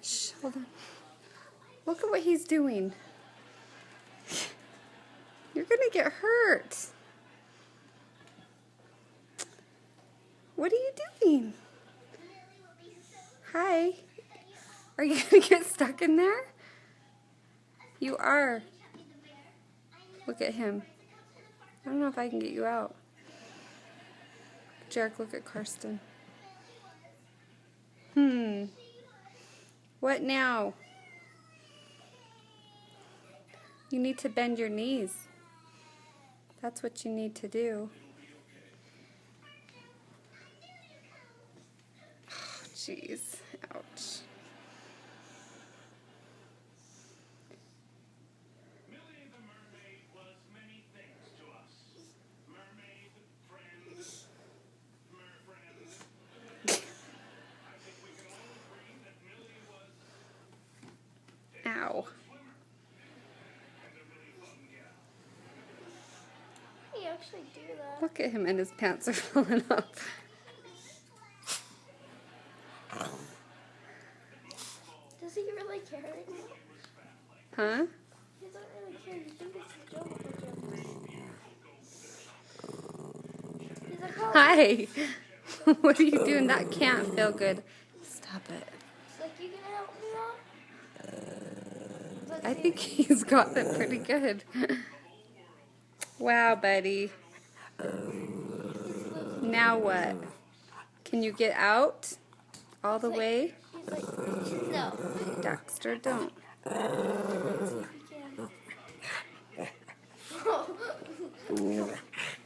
Shh, hold on. Look at what he's doing. You're gonna get hurt. What are you doing? Hi. Are you gonna get stuck in there? You are. Look at him. I don't know if I can get you out. Jarek, look at Karsten. What now? You need to bend your knees. That's what you need to do. Oh, jeez. Ouch. Ow. He actually do that. Look at him and his pants are falling off. Does he really care anymore? Huh? He doesn't really care. You think it's a joke with him. He's like, oh. Hi. What are you doing? That can't feel good. Stop it. He's like, you gonna help me out? I think he's got it pretty good. Wow, buddy. Now what? Can you get out all the way? He's like, no. Dexter, don't.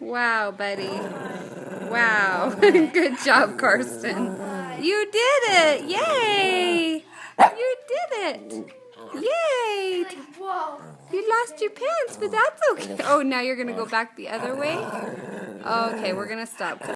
Wow, buddy. Wow. Good job, Karsten. You did it. Yay. You did it. Yay. Like, whoa. You lost your pants, but that's okay. Oh, now you're going to go back the other way? Okay, we're going to stop.